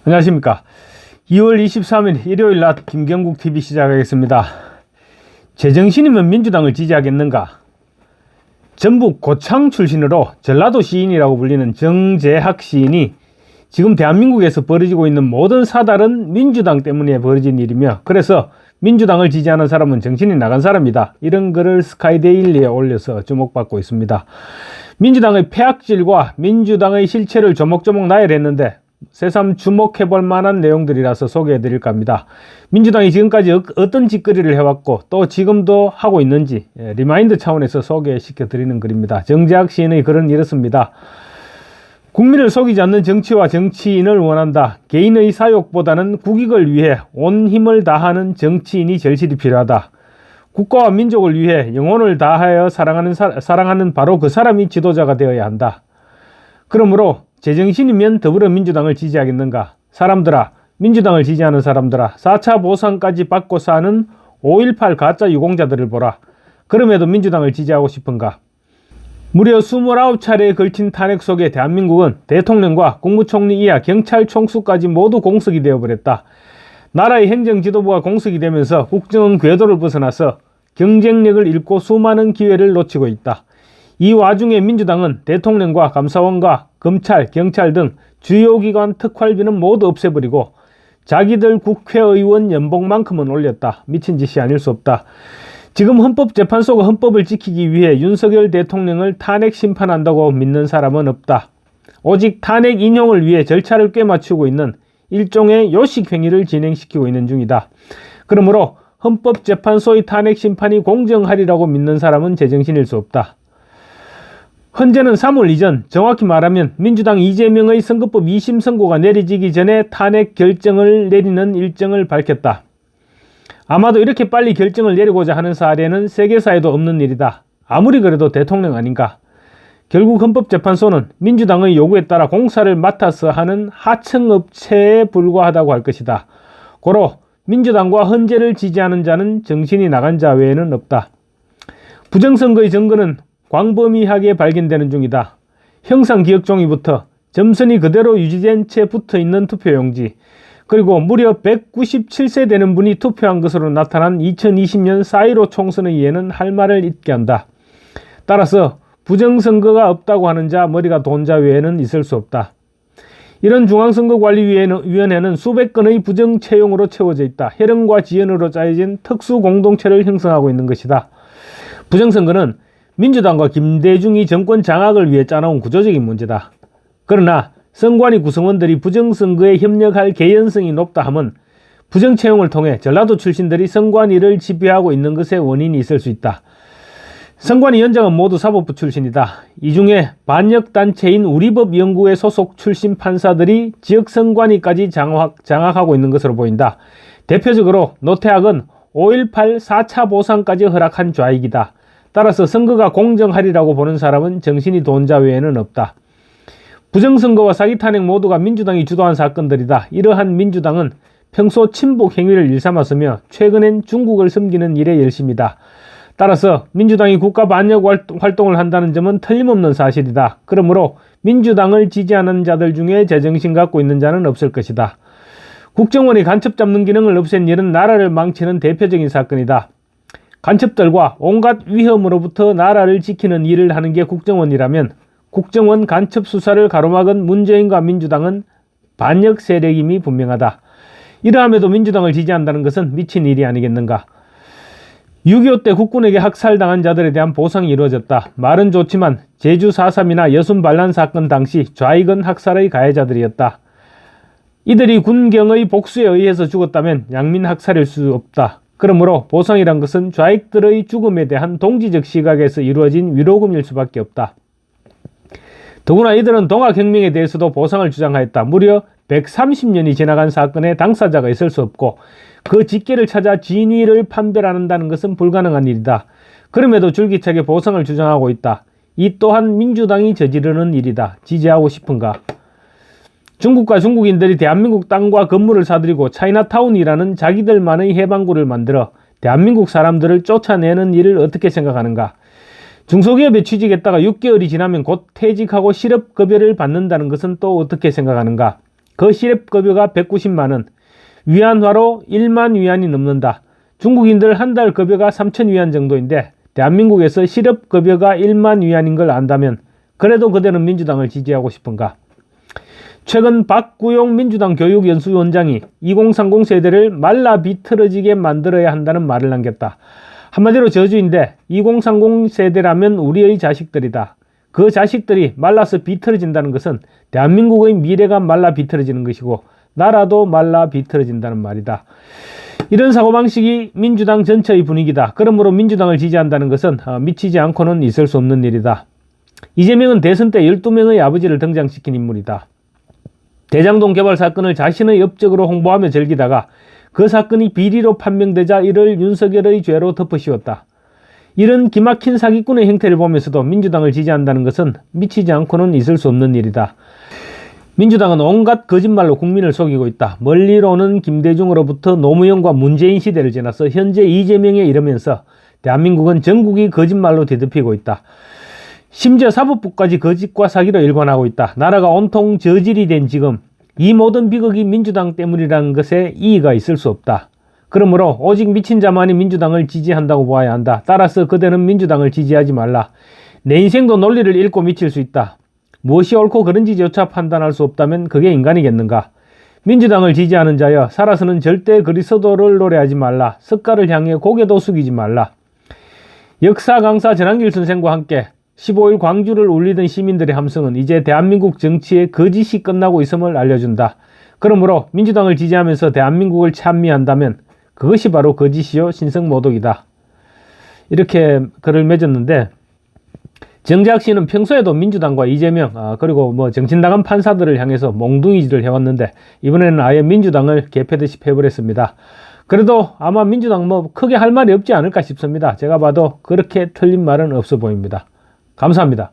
안녕하십니까. 2월 23일 일요일 낮 김경국 TV 시작하겠습니다. 제정신이면 민주당을 지지하겠는가? 전북 고창 출신으로 전라도 시인이라고 불리는 정재학 시인이 지금 대한민국에서 벌어지고 있는 모든 사달은 민주당 때문에 벌어진 일이며, 그래서 민주당을 지지하는 사람은 정신이 나간 사람이다, 이런 글을 스카이데일리에 올려서 주목받고 있습니다. 민주당의 폐악질과 민주당의 실체를 조목조목 나열했는데 새삼 주목해볼 만한 내용들이라서 소개해드릴까 합니다. 민주당이 지금까지 어떤 짓거리를 해왔고 또 지금도 하고 있는지 리마인드 차원에서 소개시켜드리는 글입니다. 정재학 시인의 글은 이렇습니다. 국민을 속이지 않는 정치와 정치인을 원한다. 개인의 사욕보다는 국익을 위해 온 힘을 다하는 정치인이 절실히 필요하다. 국가와 민족을 위해 영혼을 다하여 사랑하는 바로 그 사람이 지도자가 되어야 한다. 그러므로 제정신이면 더불어민주당을 지지하겠는가? 사람들아, 민주당을 지지하는 사람들아, 4차 보상까지 받고 사는 5.18 가짜 유공자들을 보라. 그럼에도 민주당을 지지하고 싶은가? 무려 29차례에 걸친 탄핵 속에 대한민국은 대통령과 국무총리 이하 경찰 총수까지 모두 공석이 되어버렸다. 나라의 행정지도부가 공석이 되면서 국정은 궤도를 벗어나서 경쟁력을 잃고 수많은 기회를 놓치고 있다. 이 와중에 민주당은 대통령과 감사원과 검찰, 경찰 등 주요 기관 특활비는 모두 없애버리고 자기들 국회의원 연봉만큼은 올렸다. 미친 짓이 아닐 수 없다. 지금 헌법재판소가 헌법을 지키기 위해 윤석열 대통령을 탄핵 심판한다고 믿는 사람은 없다. 오직 탄핵 인용을 위해 절차를 꿰맞추고 있는 일종의 요식행위를 진행시키고 있는 중이다. 그러므로 헌법재판소의 탄핵 심판이 공정하리라고 믿는 사람은 제정신일 수 없다. 헌재는 3월 이전, 정확히 말하면 민주당 이재명의 선거법 2심 선고가 내려지기 전에 탄핵 결정을 내리는 일정을 밝혔다. 아마도 이렇게 빨리 결정을 내리고자 하는 사례는 세계사에도 없는 일이다. 아무리 그래도 대통령 아닌가? 결국 헌법재판소는 민주당의 요구에 따라 공사를 맡아서 하는 하청업체에 불과하다고 할 것이다. 고로 민주당과 헌재를 지지하는 자는 정신이 나간 자 외에는 없다. 부정선거의 증거는 광범위하게 발견되는 중이다. 형상기억종이부터 점선이 그대로 유지된 채 붙어있는 투표용지, 그리고 무려 197세 되는 분이 투표한 것으로 나타난 2020년 4.15 총선의 예는 할 말을 잊게 한다. 따라서 부정선거가 없다고 하는 자, 머리가 돈 자 외에는 있을 수 없다. 이런 중앙선거관리위원회는 수백 건의 부정채용으로 채워져 있다. 혈연과 지연으로 짜여진 특수공동체를 형성하고 있는 것이다. 부정선거는 민주당과 김대중이 정권 장악을 위해 짜놓은 구조적인 문제다. 그러나 선관위 구성원들이 부정선거에 협력할 개연성이 높다 함은 부정채용을 통해 전라도 출신들이 선관위를 지배하고 있는 것에 원인이 있을 수 있다. 선관위원장은 모두 사법부 출신이다. 이 중에 반역단체인 우리법연구회 소속 출신 판사들이 지역선관위까지 장악하고 있는 것으로 보인다. 대표적으로 노태학은 5.18 4차 보상까지 허락한 좌익이다. 따라서 선거가 공정하리라고 보는 사람은 정신이 돈 자 외에는 없다. 부정선거와 사기탄핵 모두가 민주당이 주도한 사건들이다. 이러한 민주당은 평소 친북 행위를 일삼았으며 최근엔 중국을 섬기는 일에 열심이다. 따라서 민주당이 국가 반역 활동을 한다는 점은 틀림없는 사실이다. 그러므로 민주당을 지지하는 자들 중에 제정신 갖고 있는 자는 없을 것이다. 국정원이 간첩 잡는 기능을 없앤 일은 나라를 망치는 대표적인 사건이다. 간첩들과 온갖 위험으로부터 나라를 지키는 일을 하는 게 국정원이라면 국정원 간첩 수사를 가로막은 문재인과 민주당은 반역 세력임이 분명하다. 이러함에도 민주당을 지지한다는 것은 미친 일이 아니겠는가? 6.25 때 국군에게 학살당한 자들에 대한 보상이 이루어졌다. 말은 좋지만 제주 4.3이나 여순 반란 사건 당시 좌익은 학살의 가해자들이었다. 이들이 군경의 복수에 의해서 죽었다면 양민 학살일 수 없다. 그러므로 보상이란 것은 좌익들의 죽음에 대한 동지적 시각에서 이루어진 위로금일 수밖에 없다. 더구나 이들은 동학혁명에 대해서도 보상을 주장하였다. 무려 130년이 지나간 사건에 당사자가 있을 수 없고 그 직계를 찾아 진위를 판별한다는 것은 불가능한 일이다. 그럼에도 줄기차게 보상을 주장하고 있다. 이 또한 민주당이 저지르는 일이다. 지지하고 싶은가? 중국과 중국인들이 대한민국 땅과 건물을 사들이고 차이나타운이라는 자기들만의 해방구를 만들어 대한민국 사람들을 쫓아내는 일을 어떻게 생각하는가? 중소기업에 취직했다가 6개월이 지나면 곧 퇴직하고 실업급여를 받는다는 것은 또 어떻게 생각하는가? 그 시랩급여가 190만원, 위안화로 1만 위안이 넘는다. 중국인들 한 달 급여가 3천 위안 정도인데 대한민국에서 시럽급여가 1만 위안인 걸 안다면 그래도 그대는 민주당을 지지하고 싶은가? 최근 박구용 민주당 교육연수원장이 2030 세대를 말라 비틀어지게 만들어야 한다는 말을 남겼다. 한마디로 저주인데 2030 세대라면 우리의 자식들이다. 그 자식들이 말라서 비틀어진다는 것은 대한민국의 미래가 말라 비틀어지는 것이고 나라도 말라 비틀어진다는 말이다. 이런 사고방식이 민주당 전체의 분위기다. 그러므로 민주당을 지지한다는 것은 미치지 않고는 있을 수 없는 일이다. 이재명은 대선 때 12명의 아버지를 등장시킨 인물이다. 대장동 개발 사건을 자신의 업적으로 홍보하며 즐기다가 그 사건이 비리로 판명되자 이를 윤석열의 죄로 덮어씌웠다. 이런 기막힌 사기꾼의 행태를 보면서도 민주당을 지지한다는 것은 미치지 않고는 있을 수 없는 일이다. 민주당은 온갖 거짓말로 국민을 속이고 있다. 멀리로는 김대중으로부터 노무현과 문재인 시대를 지나서 현재 이재명에 이르면서 대한민국은 전국이 거짓말로 뒤덮이고 있다. 심지어 사법부까지 거짓과 사기로 일관하고 있다. 나라가 온통 저질이 된 지금 이 모든 비극이 민주당 때문이라는 것에 이의가 있을 수 없다. 그러므로 오직 미친 자만이 민주당을 지지한다고 보아야 한다. 따라서 그대는 민주당을 지지하지 말라. 내 인생도 논리를 읽고 미칠 수 있다. 무엇이 옳고 그른지조차 판단할 수 없다면 그게 인간이겠는가? 민주당을 지지하는 자여, 살아서는 절대 그리스도를 노래하지 말라. 석가를 향해 고개도 숙이지 말라. 역사 강사 전한길 선생과 함께 15일 광주를 울리던 시민들의 함성은 이제 대한민국 정치의 거짓이 끝나고 있음을 알려준다. 그러므로 민주당을 지지하면서 대한민국을 찬미한다면 그것이 바로 거짓이요 신성모독이다. 이렇게 글을 맺었는데, 정재학 씨는 평소에도 민주당과 이재명 그리고 정신나간 판사들을 향해서 몽둥이질을 해왔는데 이번에는 아예 민주당을 개패듯이 패버렸습니다. 그래도 아마 민주당 크게 할 말이 없지 않을까 싶습니다. 제가 봐도 그렇게 틀린 말은 없어 보입니다. 감사합니다.